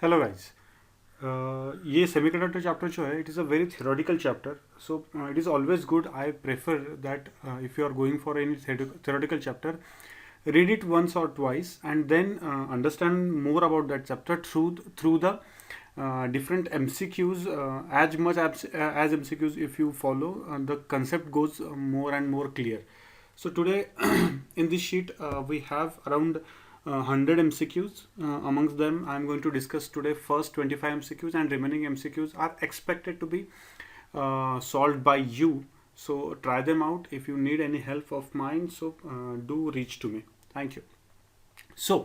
Hello guys. ये semiconductor chapter जो है it is a very theoretical chapter, so it is always good, I prefer that if you are going for any theoretical chapter, read it once or twice and then understand more about that chapter through the different MCQs. As much as MCQs if you follow, the concept goes more and more clear. So today in this sheet we have around 100 MCQs. Amongst them, I am going to discuss today first 25 MCQs, and remaining MCQs are expected to be solved by you. So try them out. If you need any help of mine, so do reach to me. Thank you. So,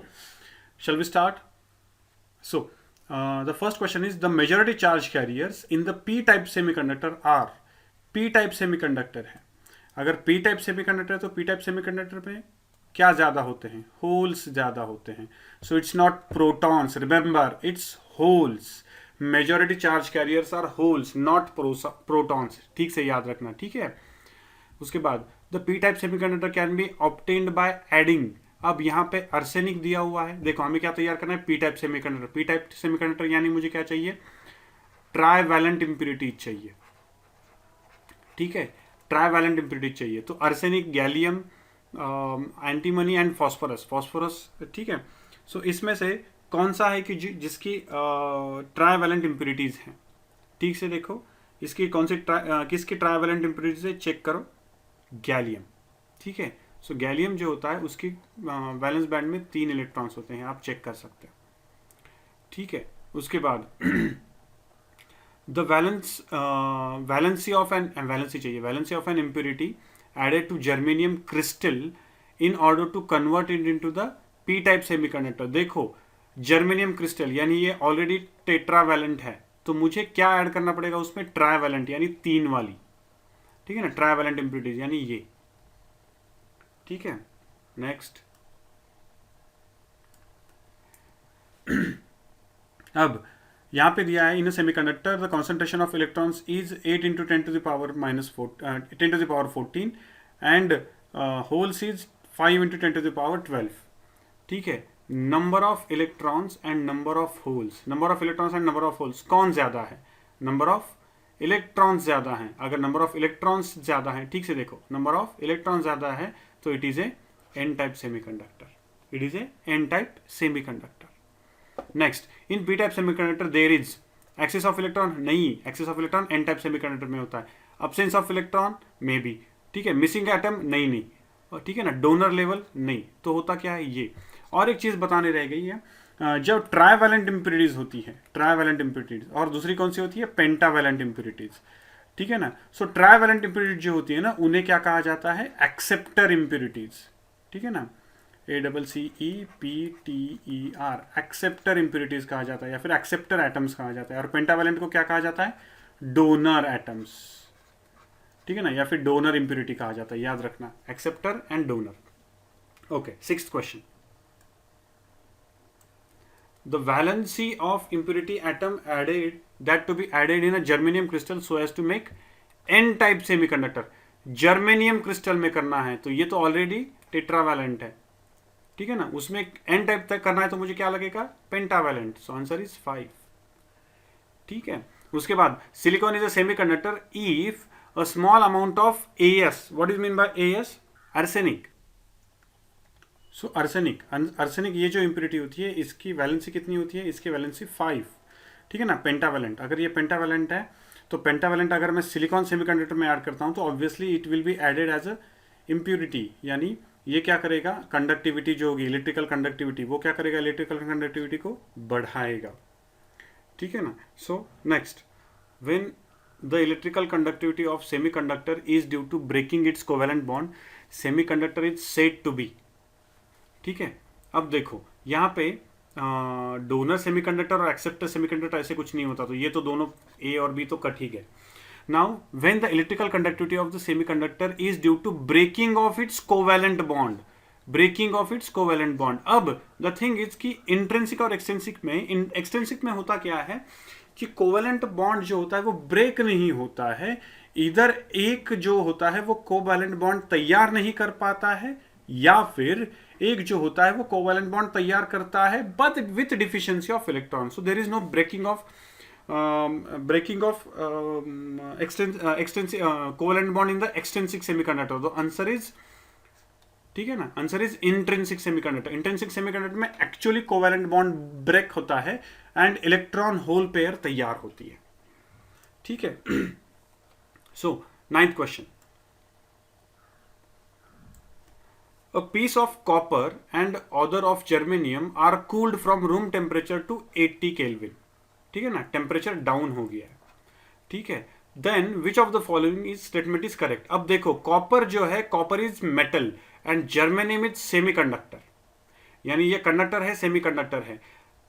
shall we start? So, the first question is the majority charge carriers in the p-type semiconductor are. p-type semiconductor है. अगर p-type semiconductor है तो p-type semiconductor में क्या ज़्यादा होते हैं? Holes ज़्यादा होते हैं. So it's not protons, remember it's holes. Majority charge carriers are holes, not protons. ठीक से याद रखना, ठीक है. उसके बाद the P type semiconductor can be obtained by adding. अब यहाँ पे आर्सेनिक दिया हुआ है. देखो हमें क्या तैयार करना है? P type semiconductor. P type semiconductor यानी मुझे क्या चाहिए? ट्राईवैलेंट इम्प्योरिटीज चाहिए. ठीक है, ट्राईवैलेंट इम्प्योरिटीज चाहिए. तो arsenic, gallium, antimony and phosphorus. Phosphorus, ठीक है. सो इसमें से कौन सा है कि जिसकी ट्राईवैलेंट इम्प्योरिटीज हैं? ठीक से देखो, इसकी कौन सी किसकी ट्राईवैलेंट इम्प्योरिटीज है, चेक करो. गैलियम. ठीक है. सो गैलियम जो होता है उसकी वैलेंस बैंड में 3 इलेक्ट्रॉन्स होते हैं, आप चेक कर सकते हो. ठीक है. उसके बाद the valency of an valency चाहिए. Valency of an impurity added to germanium crystal in order to convert it into the p type semiconductor. देखो जर्मेनियम क्रिस्टल यानी ये ऑलरेडी टेट्रावैलेंट है, तो मुझे क्या ऐड करना पड़ेगा उसमें? ट्राईवैलेंट यानी 3 वाली. ठीक है ना, ट्राईवैलेंट इम्प्योरिटीज यानी ये. ठीक है. नेक्स्ट. अब यहाँ पे दिया है in semiconductor the concentration of electrons is 8 into 10 to the power -10 to the power 14 and holes is 5 into 10 to the power 12. ठीक है. Number of electrons and number of holes. Number of electrons and number of holes कौन ज्यादा है? Number of electrons ज्यादा है. अगर number of electrons ज्यादा है, ठीक से देखो, नंबर ऑफ इलेक्ट्रॉन्स ज्यादा है तो it is a N type semiconductor. It is a N type semiconductor. Next, in P type semiconductor there is excess of electron. नहीं, excess of electron N type semiconductor में होता है. Absence of electron may be. ठीक है. Missing atom नहीं. ठीक है ना. डोनर लेवल नहीं. तो होता क्या है ये. और एक चीज बताने रह गई है, जब ट्राईवैलेंट इम्प्योरिटीज होती है, ट्राईवैलेंट इम्प्योरिटीज, और दूसरी कौन सी होती है? Pentavalent impurities. ठीक है ना. सो ट्राईवैलेंट इम्प्योरिटीज जो होती है ना, उन्हें क्या कहा जाता है? Acceptor impurities. ठीक है ना. ACCEPTER, एक्सेप्टर इम्प्योरिटीज कहा जाता है, या फिर एक्सेप्टर एटम्स कहा जाता है. और पेंटावैलेंट को क्या कहा जाता है? Donor atoms. ठीक है ना, या फिर डोनर इम्प्योरिटी कहा जाता है. याद रखना, acceptor and donor. Okay. 6th question. The valency of impurity atom added that to be added in a germanium crystal so as to make n type semiconductor. Germanium crystal में करना है तो ये तो ऑलरेडी टेट्रावैलेंट है. ठीक है ना. उसमें एन टाइप तक करना है तो मुझे क्या लगेगा? पेंटावैलेंट. So answer is 5. ठीक है. उसके बाद silicon is a semiconductor if a small amount of as. What is mean by as? Arsenic. So arsenic ये जो इम्प्योरिटी होती है इसकी वैलेंसी कितनी होती है? इसकी वैलेंसी 5. ठीक है ना. पेंटावैलेंट. अगर ये पेंटावैलेंट है तो पेंटावैलेंट अगर मैं सिलिकॉन सेमीकंडक्टर में ऐड करता हूँ तो obviously it will be added as a impurity. यानी ये क्या करेगा? कंडक्टिविटी जो होगी, इलेक्ट्रिकल कंडक्टिविटी, वो क्या करेगा? इलेक्ट्रिकल कंडक्टिविटी को बढ़ाएगा. ठीक है ना. So next, when the electrical conductivity of semiconductor is due to breaking its covalent bond, semiconductor is said to be. ठीक है. अब देखो यहाँ पे डोनर सेमीकंडक्टर और एक्सेप्टर सेमीकंडक्टर ऐसे कुछ नहीं होता, तो ये तो दोनों ए और बी तो कट ही गए. Now when the electrical conductivity of the semiconductor is due to breaking of its covalent bond, breaking of its covalent bond. अब द थिंग इज कि इंट्रिंसिक और एक्सट्रिंसिक में, एक्सट्रिंसिक में होता क्या है कि कोवैलेंट बॉन्ड जो होता है वो ब्रेक नहीं होता है. इधर एक जो होता है वो कोवैलेंट बॉन्ड तैयार नहीं कर पाता है, या फिर एक जो होता है वो कोवैलेंट बॉन्ड तैयार करता है but with deficiency of electron, so there is no breaking of covalent bond in the extrinsic semiconductor. तो आंसर इज, ठीक है ना, answer is intrinsic semiconductor. Intrinsic semiconductor में एक्चुअली कोवैलेंट बॉन्ड ब्रेक होता है एंड इलेक्ट्रॉन होल पेयर तैयार होती है, ठीक है। सो 9th question, a piece of copper and other of germanium are cooled from room temperature to 80 Kelvin, ठीक है ना, टेम्परेचर डाउन हो गया है, ठीक है। Then which of the following is statement is correct. अब देखो कॉपर जो है, copper is metal and germanium is semiconductor, यानी ये कंडक्टर है, सेमीकंडक्टर है।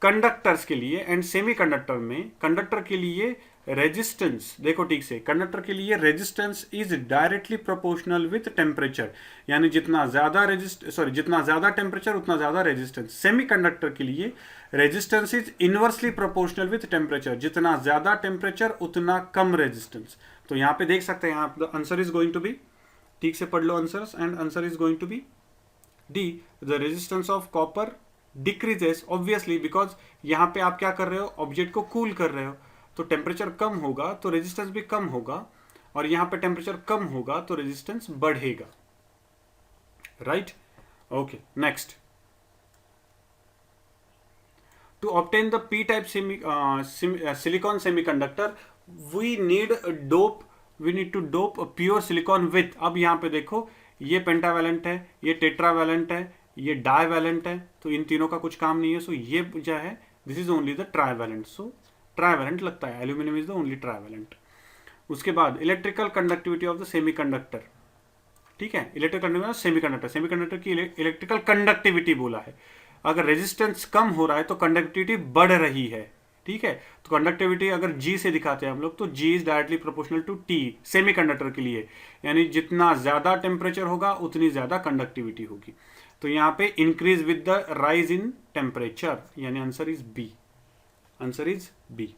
कंडक्टर्स के लिए एंड सेमीकंडक्टर में, कंडक्टर के लिए रेजिस्टेंस, देखो ठीक से, कंडक्टर के लिए resistance is directly proportional with temperature, यानी जितना ज्यादा टेम्परेचर उतना ज्यादा रेजिस्टेंस। सेमीकंडक्टर के लिए resistance is inversely proportional with temperature, जितना ज्यादा टेम्परेचर उतना कम रेजिस्टेंस। तो यहाँ पे देख सकते हैं आप, the answer is going to be, ठीक से पढ़ लो answers, and answer is going to be D, the resistance of copper decreases obviously, because यहाँ पे आप क्या कर रहे हो, ऑब्जेक्ट को कूल कर रहे हो, तो टेम्परेचर कम होगा तो रेजिस्टेंस भी कम होगा, और यहाँ पे टेम्परेचर कम होगा तो रेजिस्टेंस बढ़ेगा, right. Okay, next, to obtain the p-type silicon semiconductor we need to dope a pure silicon with, अब यहाँ पे देखो ये पेंटावैलेंट है, ये टेट्रावैलेंट है, ये डाइवैलेंट है, तो इन तीनों का कुछ काम नहीं है। सो ये जो है this is only the trivalent, so trivalent लगता है, aluminium is the only trivalent. उसके बाद electrical conductivity of the semiconductor, ठीक है, इलेक्ट्रिकल कंडक्टिविटी सेमीकंडक्टर, सेमीकंडक्टर की इलेक्ट्रिकल कंडक्टिविटी बोला है। अगर रेजिस्टेंस कम हो रहा है तो कंडक्टिविटी बढ़ रही है, ठीक है। तो कंडक्टिविटी अगर G से दिखाते हैं हम लोग, तो G is directly proportional to T semiconductor के लिए, यानी जितना ज्यादा टेम्परेचर होगा उतनी ज्यादा कंडक्टिविटी होगी। तो यहाँ पे increase with the rise in temperature, यानी answer is B, answer is B,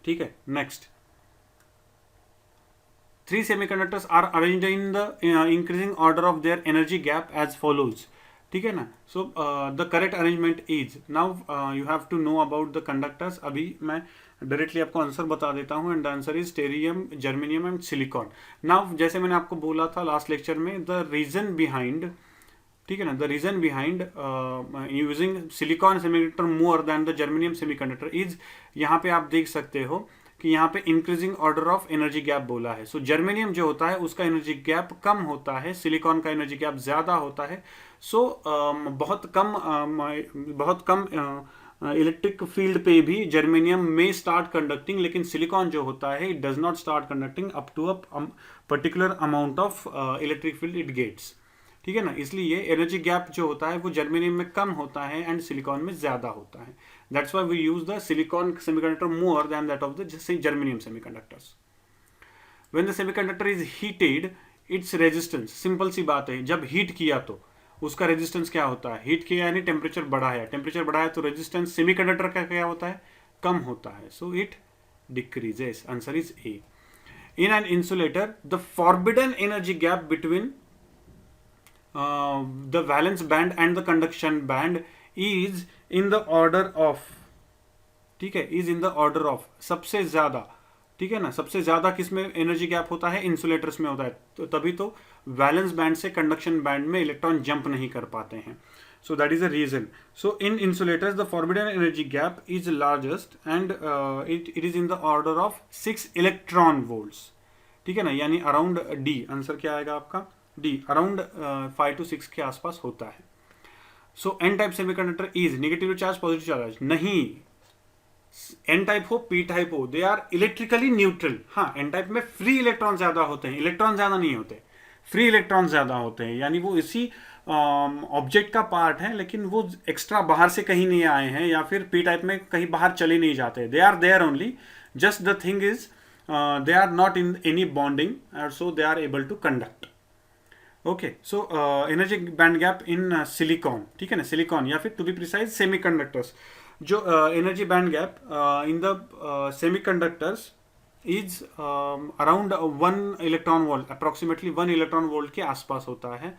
ठीक है। Next, 3 semiconductors are arranged in the increasing order of their energy gap as follows, ठीक है ना। So the correct arrangement is, now you have to know about the conductors. अभी मैं directly आपको answer बता देता हूँ, and the answer is tellurium, germanium and silicon. Now जैसे मैंने आपको बोला था लास्ट लेक्चर में, द रीजन बिहाइंड, ठीक है ना, the reason behind using silicon semiconductor more than the germanium semiconductor is, यहाँ पे आप देख सकते हो कि यहाँ पे increasing order of energy gap बोला है। सो जर्मेनियम जो होता है उसका एनर्जी गैप कम होता है, सिलिकॉन का एनर्जी गैप ज्यादा होता है। सो बहुत कम इलेक्ट्रिक फील्ड पे भी जर्मेनियम में स्टार्ट कंडक्टिंग, लेकिन सिलिकॉन जो होता है it does not start conducting up to a particular amount of electric field it gets, ठीक है ना। इसलिए एनर्जी गैप जो होता है वो जर्मेनियम में कम होता है एंड सिलिकॉन में ज्यादा होता है। That's why we use the silicon semiconductor more than that of the germanium semiconductors. When the semiconductor is heated, its resistance, simple सी बात है, जब हीट किया तो उसका रेजिस्टेंस क्या होता है, हीट किया यानी टेम्परेचर बढ़ाया, टेम्परेचर बढ़ाया तो रेजिस्टेंस सेमीकंडक्टर का क्या होता है, कम होता है, so it decreases, answer is a. In an insulator the forbidden energy gap between the valence band and the conduction band is in the order of, ठीक है, is in the order of, सबसे ज्यादा, ठीक है ना, सबसे ज्यादा किसमें एनर्जी गैप होता है, इंसुलेटर्स में होता है। तो तभी तो वैलेंस बैंड से कंडक्शन बैंड में इलेक्ट्रॉन जंप नहीं कर पाते हैं। So that is a reason. So in insulators the forbidden energy gap is largest and it is in the order of 6 electron volts, ठीक है ना, यानी अराउंड डी, आंसर क्या आएगा आपका डी, अराउंड 5 to 6 के आसपास होता है। So N type semiconductor is negative charge positive charge, नहीं, एन टाइप हो पी टाइप हो, दे आर इलेक्ट्रिकली न्यूट्रल। हाँ, एन टाइप में फ्री इलेक्ट्रॉन ज्यादा होते हैं, इलेक्ट्रॉन ज्यादा नहीं होते, फ्री इलेक्ट्रॉन ज्यादा होते हैं, यानी वो इसी ऑब्जेक्ट का पार्ट है, लेकिन वो एक्स्ट्रा बाहर से कहीं नहीं आए हैं, या फिर पी टाइप में कहीं बाहर चले नहीं जाते, they are there only, just the thing is they are not in any bonding, so they are able to conduct. Okay, so energy band gap in silicon, ठीक है ना, सिलिकॉन या फिर टू बी प्रिसाइज सेमीकंडक्टर्स, जो energy band gap in the semiconductors is around 1 electron volt, approximately 1 electron volt के आसपास होता है।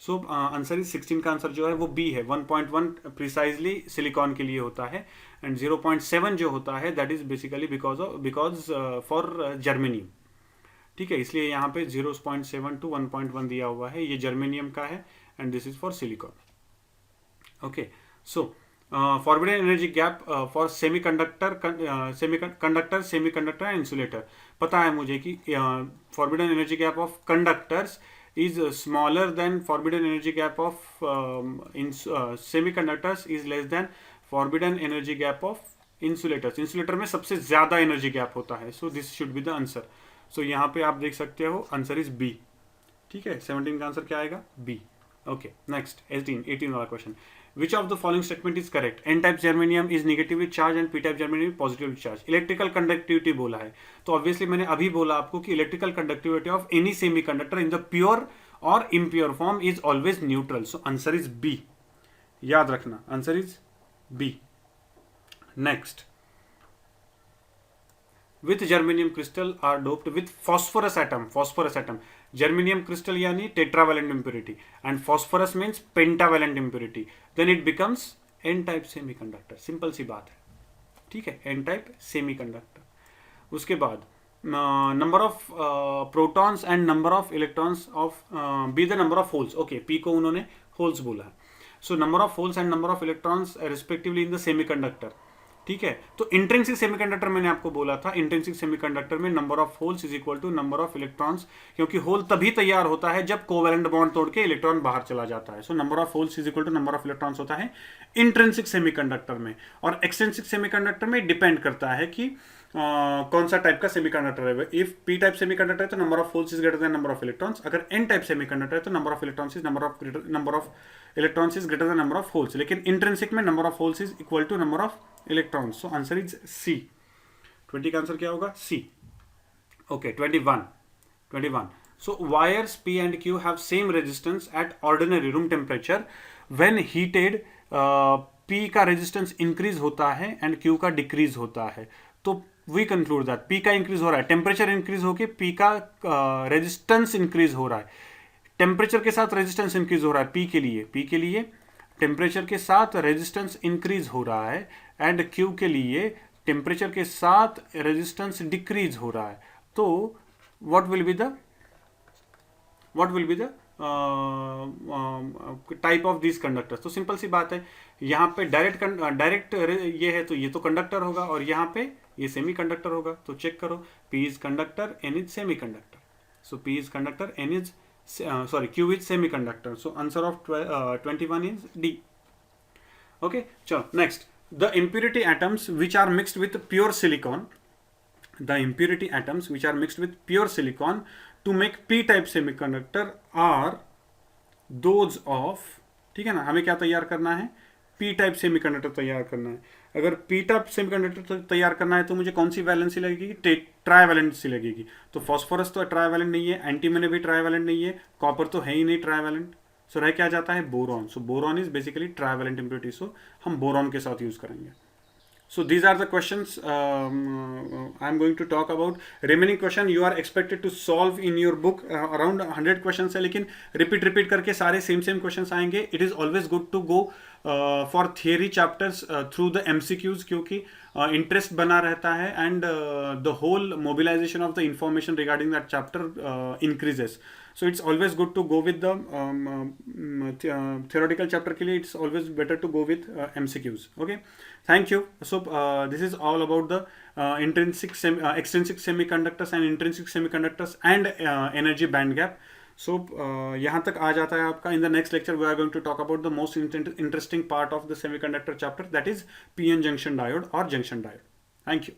सो आंसर इज 16 का आंसर जो है वो बी है. 1.1 प्रिसाइजली सिलिकॉन के लिए होता है एंड 0.7 जो होता है that is basically because for germanium. ठीक है, इसलिए यहाँ पे 0.7 टू 1.1 दिया हुआ है, ये जर्मेनियम का है and this is for silicon. Okay, so forbidden energy gap for semiconductor and insulator. पता है मुझे कि forbidden energy gap of conductors is smaller than forbidden energy gap of semiconductors is less than forbidden energy gap of insulators. insulator में सबसे ज़्यादा energy gap होता है, so this should be the answer. so यहाँ पे आप देख सकते हो आंसर इज बी. ठीक है, 17 का आंसर क्या आएगा? बी. ओके, नेक्स्ट 18 वाला question. Which of the following statement is correct? N-type germanium is negatively charged and P-type germanium is positively charged. Electrical conductivity बोला है, तो obviously मैंने अभी बोला आपको कि electrical conductivity of any semiconductor in the pure or impure form is always neutral. So answer is B. याद रखना, answer is B. Next. With germanium crystal are doped with phosphorus atom. Germanium crystal यानी tetravalent impurity and phosphorus means pentavalent impurity. Then it becomes N-type semiconductor. Simple सी बात है. ठीक है, N-type semiconductor. उसके बाद number of protons and number of electrons of be the number of holes. Okay, P को उन्होंने holes बोला है. So number of holes and number of electrons respectively in the semiconductor. ठीक है, तो इंट्रिंसिक सेमीकंडक्टर मैंने आपको बोला था, इंट्रिंसिक सेमीकंडक्टर में number of holes is equal to number of electrons, क्योंकि होल तभी तैयार होता है जब कोवैलेंट बॉन्ड तोड़ के इलेक्ट्रॉन बाहर चला जाता है. So number of holes is equal to number of electrons होता है इंट्रिंसिक सेमीकंडक्टर में. और एक्सट्रिंसिक सेमीकंडक्टर में डिपेंड करता है कि कौन सा टाइप का सेमीकंडक्टर है. इफ पी टाइप सेमीकंडक्टर है तो number of holes is greater than number of electrons. अगर एन टाइप सेमीकंडक्टर है तो number of electrons is number of electrons is greater than number of holes. लेकिन intrinsic में number of holes is equal to number of electrons. So answer is C. 20 का answer क्या होगा? C. Okay, 21. So wires P and Q have same resistance at ordinary room temperature. When heated, P का resistance increase होता है and Q का decrease होता है. तो we conclude that P का increase हो रहा है, temperature increase होके P का resistance increase हो रहा है. temperature के साथ resistance increase हो रहा है P के लिए temperature के साथ resistance increase हो रहा है and Q के लिए temperature के साथ resistance decrease हो रहा है. तो what will be the type of this conductors? तो सिंपल सी बात है, यहाँ पे डायरेक्ट ये है तो ये तो कंडक्टर होगा और यहाँ पे ये सेमी कंडक्टर होगा. तो चेक करो, P is conductor, N is semi conductor. So P is conductor, N is Q is semi conductor. So answer of 21 is D. Okay, चलो next. The impurity atoms which are mixed with pure silicon, the impurity atoms which are mixed with pure silicon to make p-type semiconductor are those of, ठीक है ना, हमें क्या तैयार करना है? p-type semiconductor तैयार करना है. अगर p-type semiconductor तैयार करना है तो मुझे कौन सी वैलेंसी लगेगी? ट्राइवैलेंसी लगेगी. तो फॉस्फोरस तो ट्राइवैलेंट नहीं है, एंटीमनी भी ट्राइवैलेंट नहीं है, कॉपर तो है ही नहीं ट्राइवैलेंट. सो रह क्या जाता है? Boron. So boron is basically trivalent impurity. So हम बोरॉन के साथ यूज करेंगे. So these are the questions I am going to talk about. Remaining question you are expected to solve in your book. Around 100 questions है, लेकिन repeat करके सारे same questions आएंगे. It is always good to go for theory chapters through the MCQs, क्योंकि interest बना रहता है and the whole mobilization of the information regarding that chapter increases. So it's always good to go with the theoretical chapter के लिए it's always better to go with MCQs. Okay, thank you. So this is all about the extrinsic semiconductors and intrinsic semiconductors and energy band gap. So यहाँ तक आ जाता है आपका. In the next lecture we are going to talk about the most interesting part of the semiconductor chapter, that is PN junction diode or junction diode. Thank you.